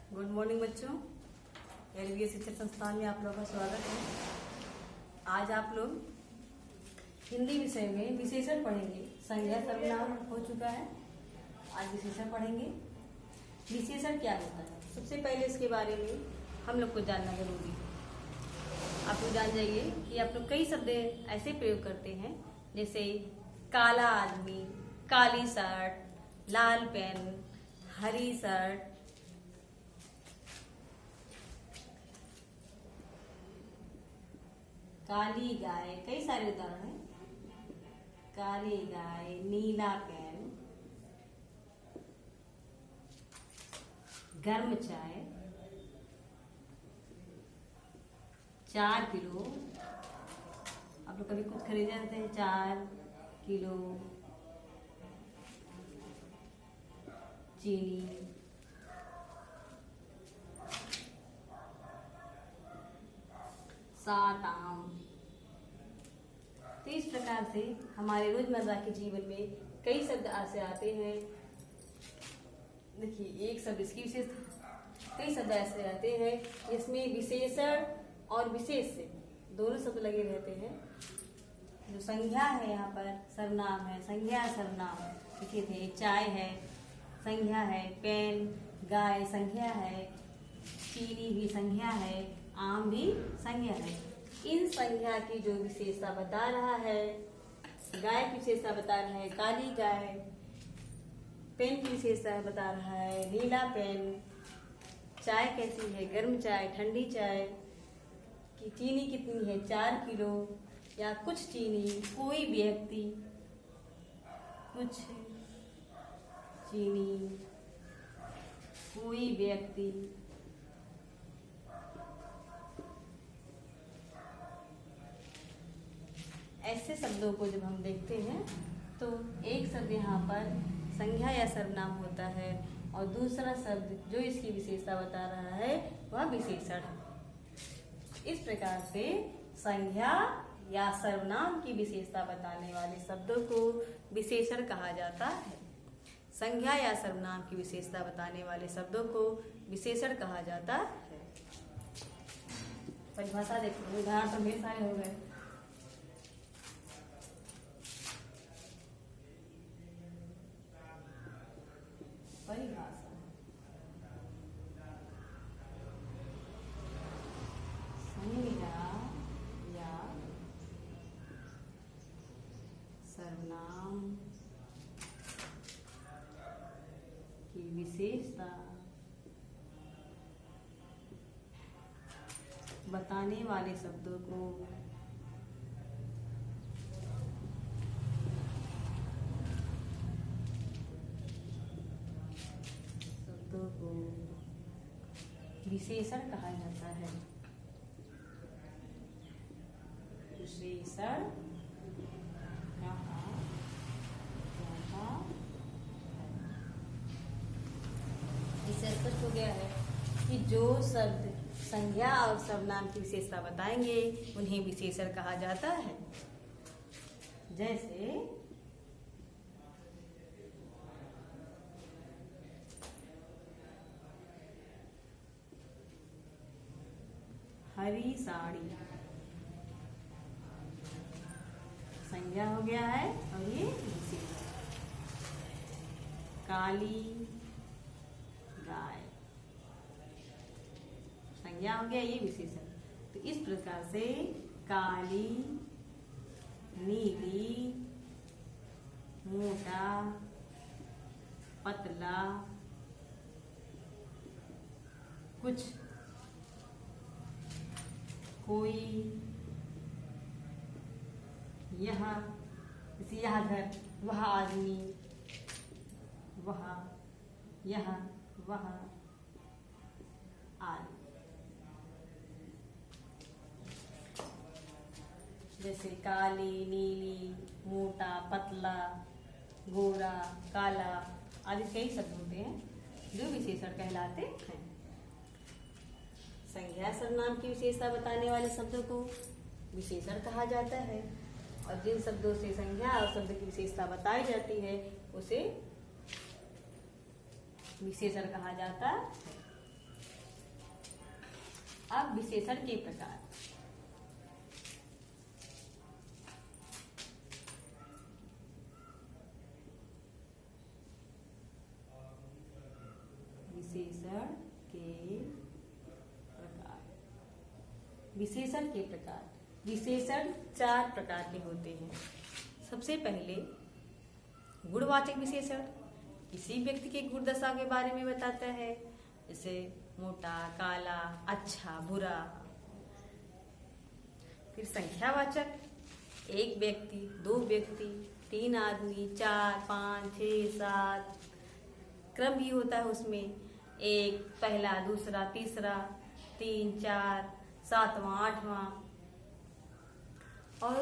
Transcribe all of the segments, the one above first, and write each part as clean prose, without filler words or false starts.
Good morning बच्चों। LBA शिक्षण संस्थान में आप लोगों का स्वागत है। आज आप लोग हिंदी विषय में विशेषण पढ़ेंगे। संज्ञा सर्वनाम हो चुका है, आज विशेषण पढ़ेंगे। विशेषण क्या होता है, सबसे पहले इसके बारे में हम लोग को जानना जरूरी है। आप लोग जान जाइए कि आप लोग कई शब्द ऐसे प्रयोग करते हैं जैसे काला आदमी, काली शर्ट, लाल पेन, हरी शर्ट, काली गाय, कई सारे उदाहरण हैं। काली गाय, नीला पेन, गर्म चाय, 4 किलो। आप लोग कभी कुछ खरीदे जाते हैं, 4 किलो चीनी, सात आम। तो इस प्रकार से हमारे रोजमर्रा के जीवन में कई शब्द ऐसे आते हैं। देखिए, एक शब्द इसकी विशेषता, कई शब्द ऐसे आते हैं जिसमें विशेषण और विशेष से दोनों शब्द लगे रहते हैं। जो संज्ञा है, यहाँ पर सर्वनाम है, संज्ञा सर्वनाम लिखे थे। चाय है, संज्ञा है। पेन, गाय संज्ञा है। चीनी भी संज्ञा है। आम भी संज्ञा है। इन संज्ञा की जो विशेषता बता रहा है, गाय की विशेषता बता रहा है काली गाय, पेन की विशेषता बता रहा है नीला पेन, चाय कैसी है, गर्म चाय, ठंडी चाय, की चीनी कितनी है, 4 किलो या कुछ चीनी, कोई व्यक्ति, कुछ चीनी, कोई व्यक्ति। ऐसे शब्दों को जब हम देखते हैं तो एक शब्द यहाँ पर संज्ञा या सर्वनाम होता है और दूसरा शब्द जो इसकी विशेषता बता रहा है वह विशेषण है। इस प्रकार से संज्ञा या सर्वनाम की विशेषता बताने वाले शब्दों को विशेषण कहा जाता है। संज्ञा या सर्वनाम की विशेषता बताने वाले शब्दों को विशेषण कहा जाता है। परिभाषा देखो, उदाहरण तो ढेर सारे हो गए। परिभाषा, संज्ञा या सर्वनाम की विशेषता बताने वाले शब्दों को विशेषण कहा जाता है। विशेषण कहा जाता है। इससे स्पष्ट हो गया है कि जो शब्द संज्ञा और सर्वनाम की विशेषता बताएंगे उन्हें विशेषण कहा जाता है। जैसे हरी साड़ी संज्ञा हो गया है और ये विशेषण। काली गाय संज्ञा हो गया, ये विशेषण। तो इस प्रकार से काली, नीली, मोटा, पतला, कुछ, कोई, यहाँ, यहाँ घर, वह आदमी, वहाँ, यहाँ, वहाँ आदि। जैसे काली, नीली, मोटा, पतला, गोरा, काला आदि कई शब्द होते हैं जो विशेषण कहलाते हैं। संज्ञा सर्वनाम की विशेषता बताने वाले शब्दों को विशेषण कहा जाता है और जिन शब्दों से संज्ञा और शब्द की विशेषता बताई जाती है उसे विशेषण कहा जाता है। अब विशेषण के प्रकार। विशेषण के प्रकार। विशेषण के प्रकार। विशेषण 4 प्रकार के होते हैं। सबसे पहले गुणवाचक विशेषण किसी व्यक्ति के गुण दशा के बारे में बताता है, जैसे मोटा, काला, अच्छा, बुरा। फिर संख्यावाचक, एक व्यक्ति, 2 व्यक्ति, 3 आदमी, 4, 5, 6, 7, क्रम भी होता है उसमें, 1, पहला, दूसरा, तीसरा, 3, 4, 7वां, 8वां, और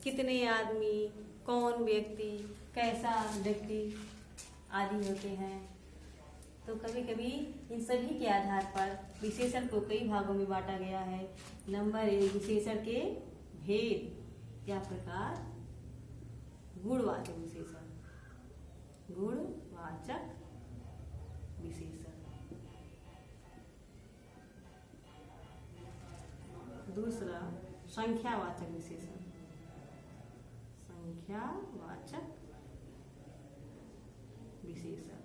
कितने आदमी, कौन व्यक्ति, कैसा व्यक्ति आदि होते हैं। तो कभी कभी इन सभी के आधार पर विशेषण को कई भागों में बांटा गया है। नंबर 1, विशेषण के भेद या प्रकार। गुणवाचक विशेषण। गुणवाचक विशेषण। दूसरा संख्यावाचक विशेषण। संख्यावाचक विशेषण।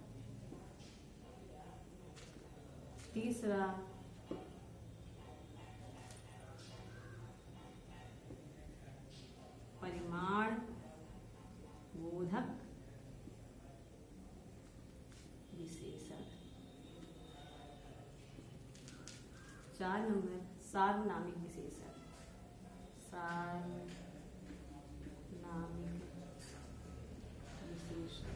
तीसरा परिमाण बोधक विशेषण। 4 नंबर सार्वनामिक विशेषण। सार्वनामिक विशेषण।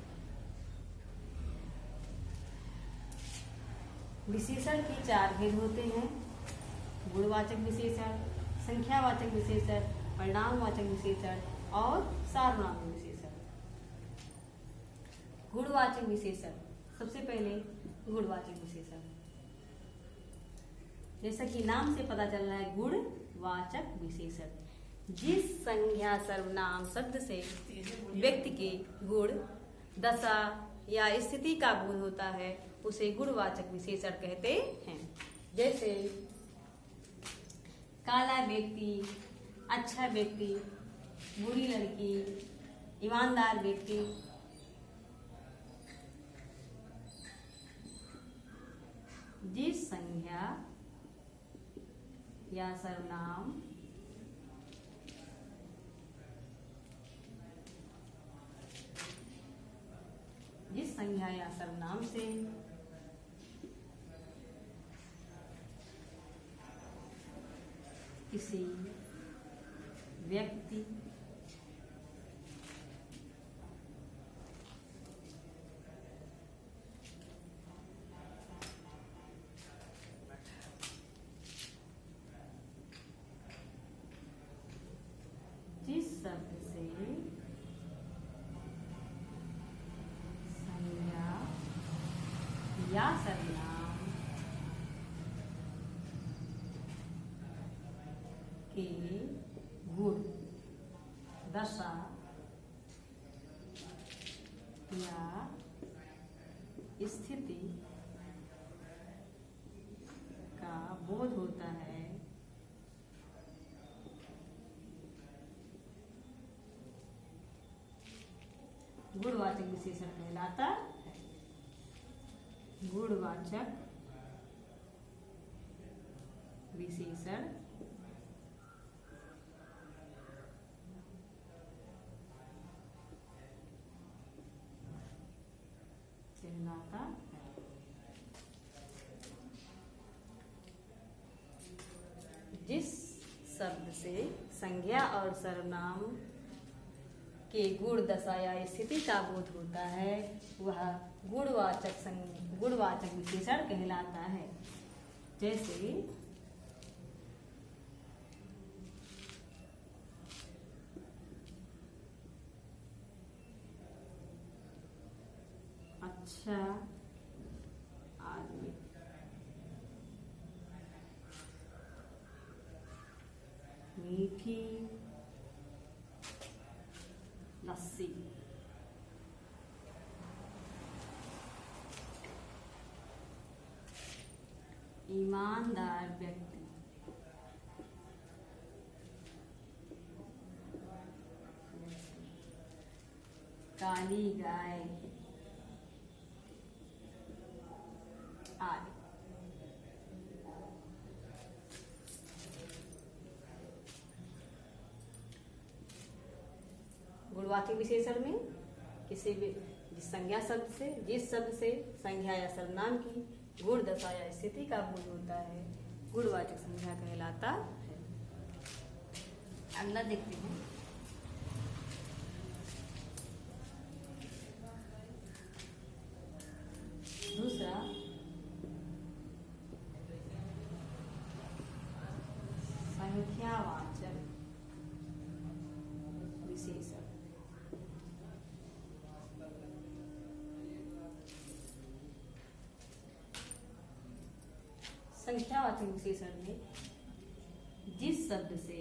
विशेषण के 4 भेद होते हैं। गुणवाचक विशेषण, संख्यावाचक विशेषण, परिणामवाचक विशेषण और सार्वनामिक विशेषण। गुणवाचक विशेषण। सबसे पहले गुणवाचक विशेषण, जैसा कि नाम से पता चल रहा है, गुणवाचक विशेषण जिस संज्ञा सर्वनाम शब्द से व्यक्ति के गुण, दशा या स्थिति का बोध होता है उसे गुणवाचक विशेषण कहते हैं। जैसे काला व्यक्ति, अच्छा व्यक्ति, बुरी लड़की, ईमानदार व्यक्ति। जिस संज्ञा या सर्वनाम से किसी व्यक्ति, जिस शब्द से संज्ञा या सर्वनाम के गुण, दशा या स्थिति का बोध होता है गुणवाचक विशेषण कहलाता है। गुणवाचक विशेषण कहलाता है। जिस शब्द से संज्ञा और सर्वनाम के गुण, दशा या स्थिति का बोध होता है वह गुणवाचक विशेषण कहलाता है। जैसे अच्छा आदमी, मीठी लस्सी, ईमानदार व्यक्ति। काली गाय आदि। गुणवाचक विशेषण में किसी भी संज्ञा शब्द से, जिस शब्द से संज्ञा या सर्वनाम की गुण, दशा या स्थिति का बोध होता है, गुणवाचक संज्ञा कहलाता है। अगला देखते हैं। दूसरा, संख्यावाचक विशेषण। संख्यावाचक विशेषण में जिस शब्द से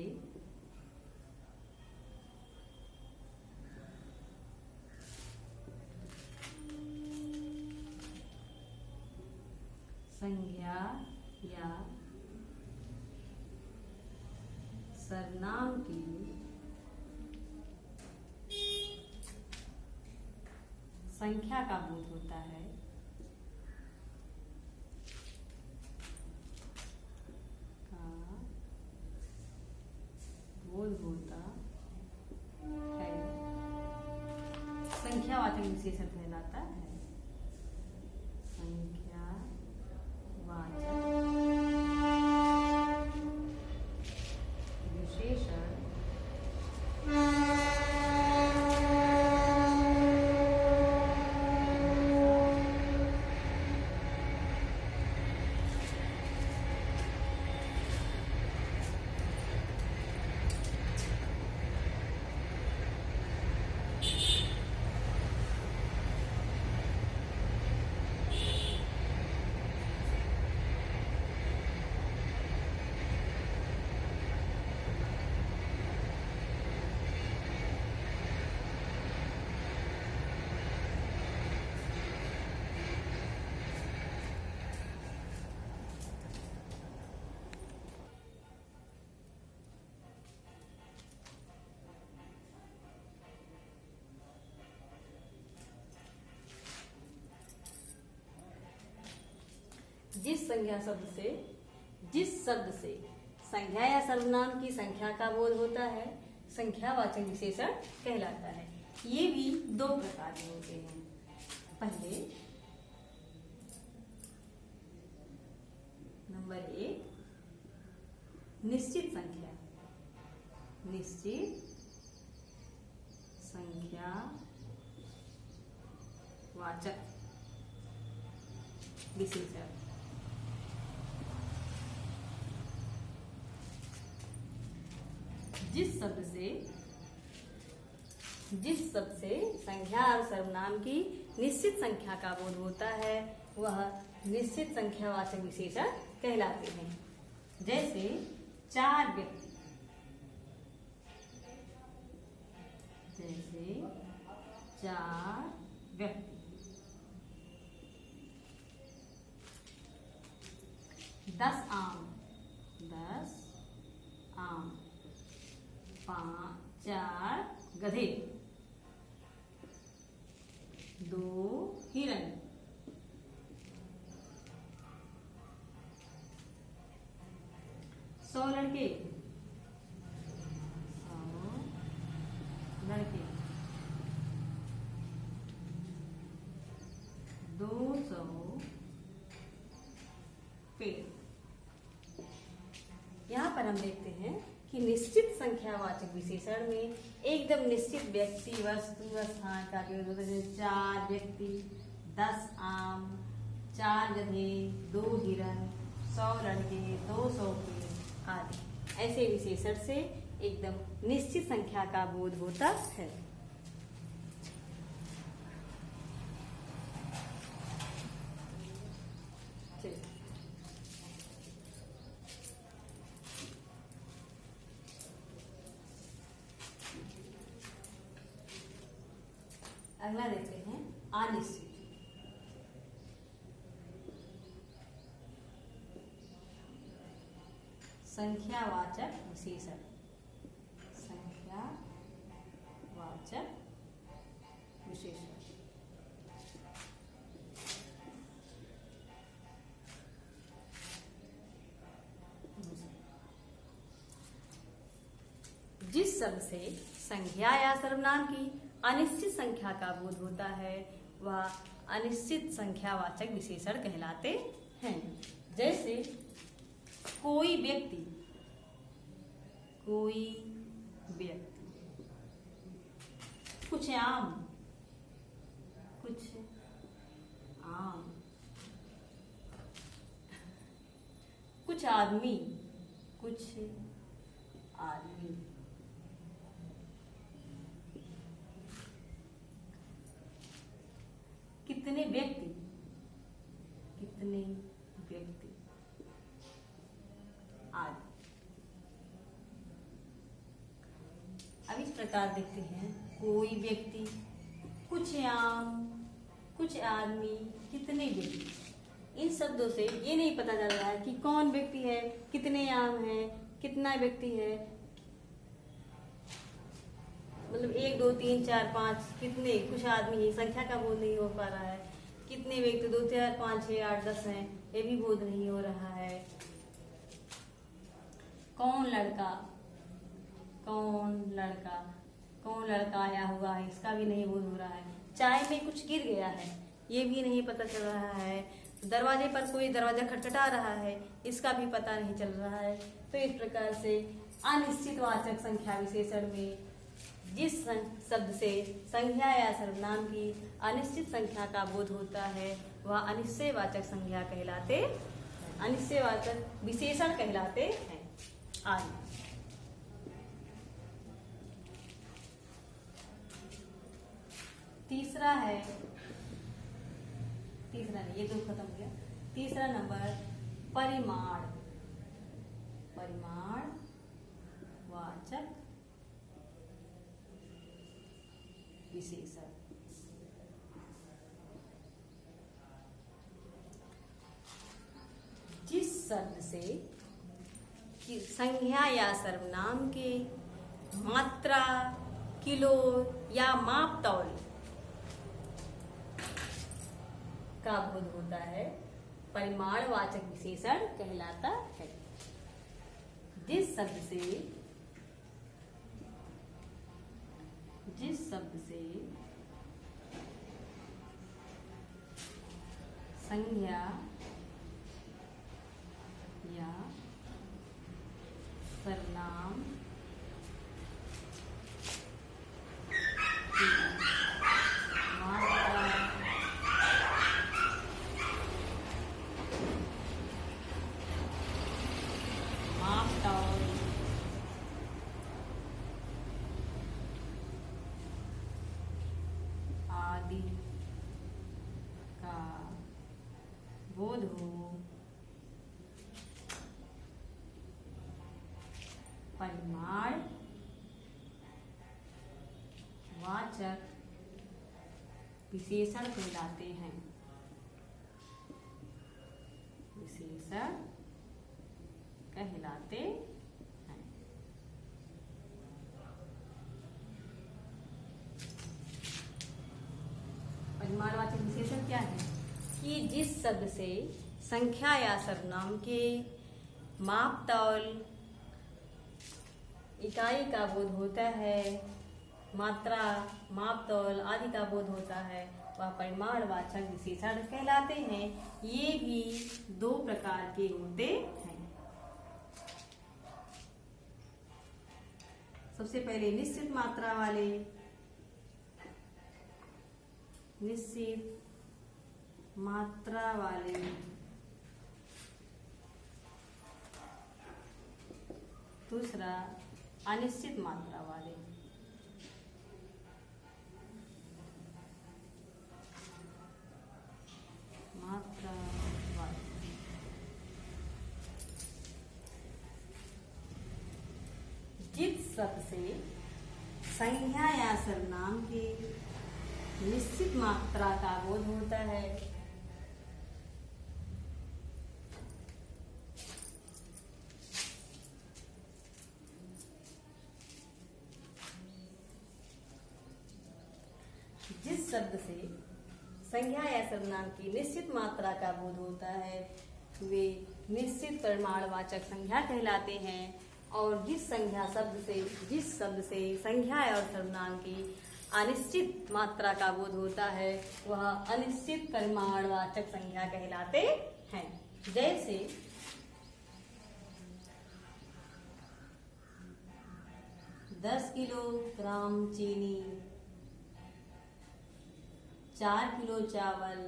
संज्ञा या सर्वनाम की संख्या का बोध होता है, संख्यावाचक विशेषण कहलाता है। संख्यावाचक विशेषण जिस शब्द से संज्ञा या सर्वनाम की संख्या का बोध होता है, संख्यावाचक विशेषण कहलाता है। ये भी दो प्रकार के होते हैं। पहले नंबर 1, निश्चित संख्या। निश्चित संख्या वाचक विशेषण। जिस शब्द से संज्ञा और सर्वनाम की निश्चित संख्या का बोध होता है, वह निश्चित संख्यावाचक विशेषण कहलाते हैं। जैसे 4 व्यक्ति, 10 आम, 4 गधे, 2 हिरण, 100 लड़के, 200 पेड़। यहाँ पर हम देखते हैं कि निश्चित संख्यावाचक विशेषण में एकदम निश्चित व्यक्ति, वस्तु, स्थान का प्रयोग होता है। 4 व्यक्ति, 10 आम, 4 गधे, 2 हिरण, 100 लड़के, 200 पेड़ आदि। ऐसे विशेषण से एकदम निश्चित संख्या का बोध होता है। अगला देखते हैं अनिश्चित। संख्यावाचक विशेषण, संख्यावाचक विशेषण। जिस शब्द से संज्ञा या सर्वनाम की अनिश्चित संख्या का बोध होता है वह अनिश्चित संख्यावाचक विशेषण कहलाते हैं। जैसे कोई व्यक्ति, कुछ आम, कुछ आदमी, कितने व्यक्ति, आदि। अब इस प्रकार देखते हैं, कोई व्यक्ति, कुछ आम, कुछ आदमी, कितने व्यक्ति। इन शब्दों से ये नहीं पता चल रहा है कि कौन व्यक्ति है, कितने आम है, कितना व्यक्ति है, मतलब 1 2 3 4 5 कितने, कुछ आदमी है, संख्या का बोध नहीं हो पा रहा है। कितने व्यक्ति, 2 4 5 6 8 10 हैं, ये भी बोध नहीं हो रहा है। कौन लड़का आया हुआ है, इसका भी नहीं बोध हो रहा है। चाय में कुछ गिर गया है, ये भी नहीं पता चल रहा है। दरवाजे पर कोई दरवाजा खटखटा रहा है, इसका भी पता नहीं चल रहा है। तो इस प्रकार से अनिश्चितवाचक संख्या विशेषण में जिस शब्द से संज्ञा या सर्वनाम की अनिश्चित संख्या का बोध होता है वह अनिश्चयवाचक संज्ञा कहलाते, अनिश्चयवाचक विशेषण कहलाते हैं। आदि। तीसरा नहीं, ये 2 खत्म हो गया। तीसरा नंबर परिमाणवाचक विशेषण। जिस शब्द से संज्ञा या सर्वनाम के मात्रा, किलो या माप तौल का बोध होता है परिमाणवाचक विशेषण कहलाता है। जिस शब्द से संज्ञा या सर्वनाम की मात्रा, माप तौल आदि का बोध हो परिमाणवाचक विशेषण कहलाते हैं। विशेषण कहलाते हैं। परिमाणवाचक विशेषण क्या है कि जिस शब्द से संख्या या सर्वनाम के माप तौल, इकाई का बोध होता है, मात्रा, माप तौल आदि का बोध होता है वह परिमाणवाचक विशेषण कहलाते हैं। ये भी 2 प्रकार के होते हैं। सबसे पहले निश्चित मात्रा वाले, दूसरा अनिश्चित मात्रा वाले। जिस शब्द से संज्ञा या सर्वनाम की निश्चित मात्रा का बोध होता है जिस शब्द से संज्ञा या सर्वनाम की निश्चित मात्रा का बोध होता है वे निश्चित परिमाणवाचक संज्ञा कहलाते हैं, और जिस शब्द से संज्ञा और सर्वनाम की अनिश्चित मात्रा का बोध होता है वह अनिश्चित परिमाणवाचक संज्ञा कहलाते हैं। जैसे 10 किलोग्राम चीनी, 4 किलो चावल,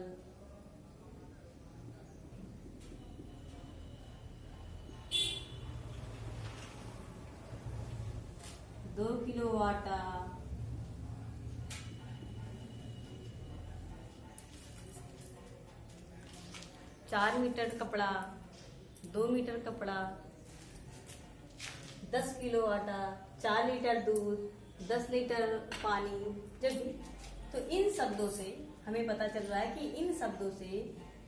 2 किलो आटा, 4 मीटर कपड़ा, 2 मीटर कपड़ा, 10 किलो आटा, 4 लीटर दूध, 10 लीटर पानी। जब तो इन शब्दों से हमें पता चल रहा है कि इन शब्दों से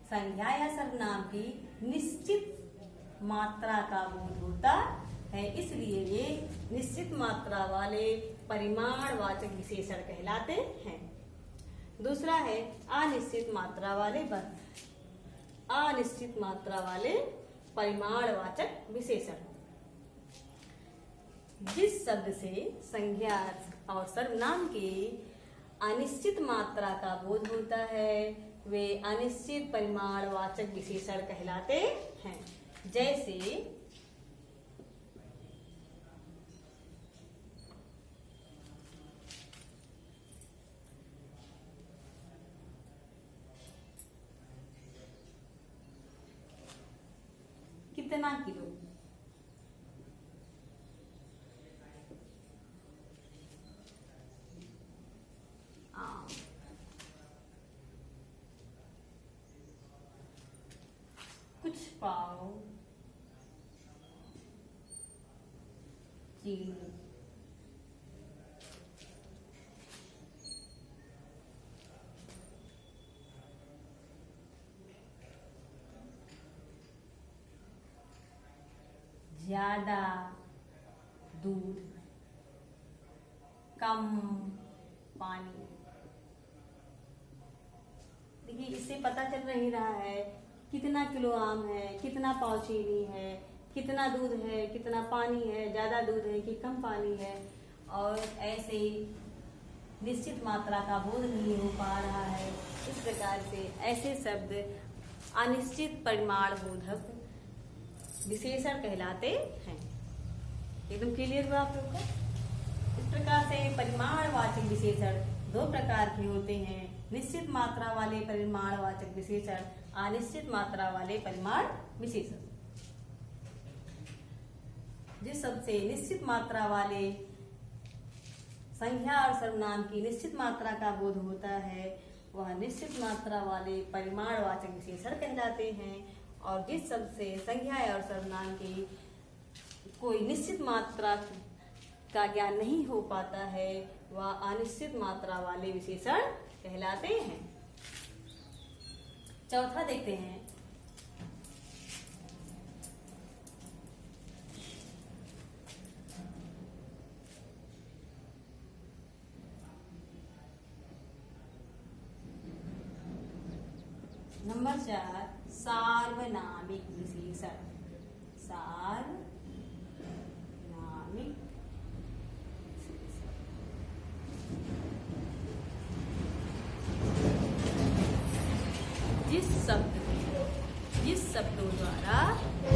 संज्ञा या सर्वनाम की निश्चित मात्रा का बोध होता है, इसलिए ये निश्चित मात्रा वाले परिमाणवाचक विशेषण कहलाते हैं। दूसरा है अनिश्चित मात्रा वाले अनिश्चित मात्रा वाले परिमाणवाचक विशेषण। जिस शब्द से संज्ञा और सर्वनाम की अनिश्चित मात्रा का बोध होता है वे अनिश्चित परिमाणवाचक विशेषण कहलाते हैं। जैसे कितना किलो, कुछ पाव चीनी, ज्यादा दूध, कम पानी। देखिए इससे पता चल नहीं रहा है कितना किलो आम है, कितना पाव चीनी है, कितना दूध है, कितना पानी है, ज्यादा दूध है कि कम पानी है। और ऐसे निश्चित मात्रा का बोध नहीं हो पा रहा है। इस प्रकार से ऐसे शब्द अनिश्चित परिमाण बोधक विशेषण कहलाते हैं। एकदम क्लियर हुआ आप लोग को? इस प्रकार से परिमाणवाचक विशेषण दो प्रकार के होते हैं, निश्चित मात्रा वाले परिमाणवाचक विशेषण, अनिश्चित मात्रा वाले परिमाण विशेषण। जिस शब्द से निश्चित मात्रा वाले संज्ञा और सर्वनाम की निश्चित मात्रा का बोध होता है वह निश्चित मात्रा वाले परिमाणवाचक विशेषण कहलाते हैं, और जिस शब्द से संज्ञा और सर्वनाम की कोई निश्चित मात्रा का ज्ञान नहीं हो पाता है वह अनिश्चित मात्रा वाले विशेषण कहलाते हैं। चौथा देखते हैं। नंबर 4 सार्वनामिक विशेषण। सार्वनामिक जिस शब्दों द्वारा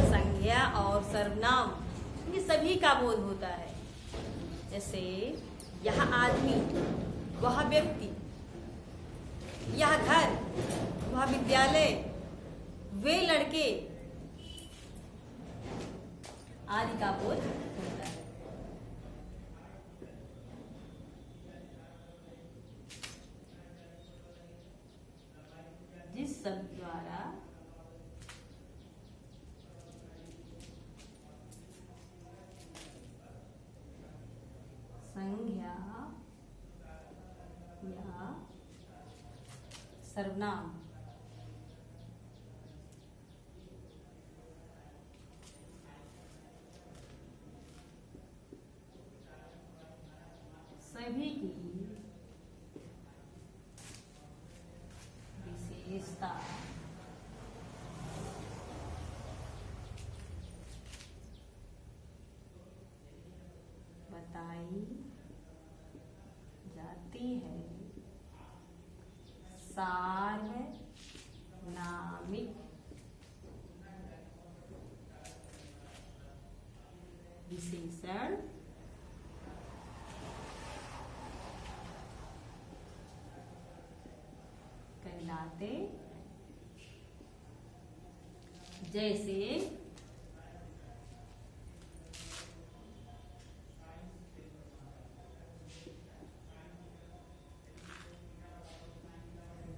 संज्ञा और सर्वनाम ये सभी का बोध होता है। जैसे यह आदमी, वह व्यक्ति, यह घर, वह विद्यालय, वे लड़के आदि का बोध होता है। जिस शब्द द्वारा संज्ञा या सर्वनाम सभी की बनाई जाती है। सार्वनामिक विशेषण कहलाते जैसे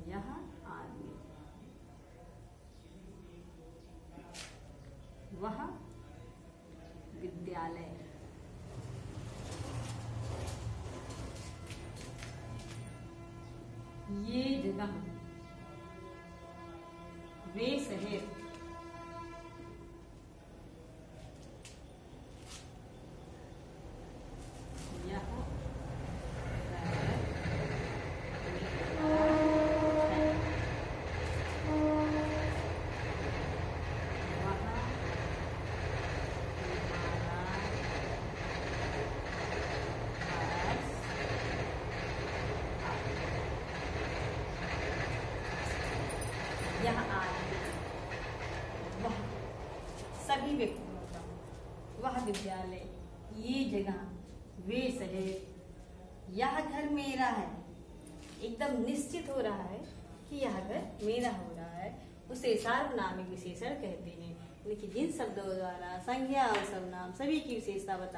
यह आदमी, वह विद्यालय, ये जगह, वे शहर, यह यह आदमी, वह सभी व्यक्तियों का, वह विद्यालय, ये जगह, वे शहर, यह घर मेरा है। एकदम निश्चित हो रहा है कि यह घर मेरा हो रहा है, उसे सार्वनामिक विशेषण कहते हैं। लेकिन जिन शब्दों द्वारा संज्ञा और सर्वनाम सभी की विशेषता बताई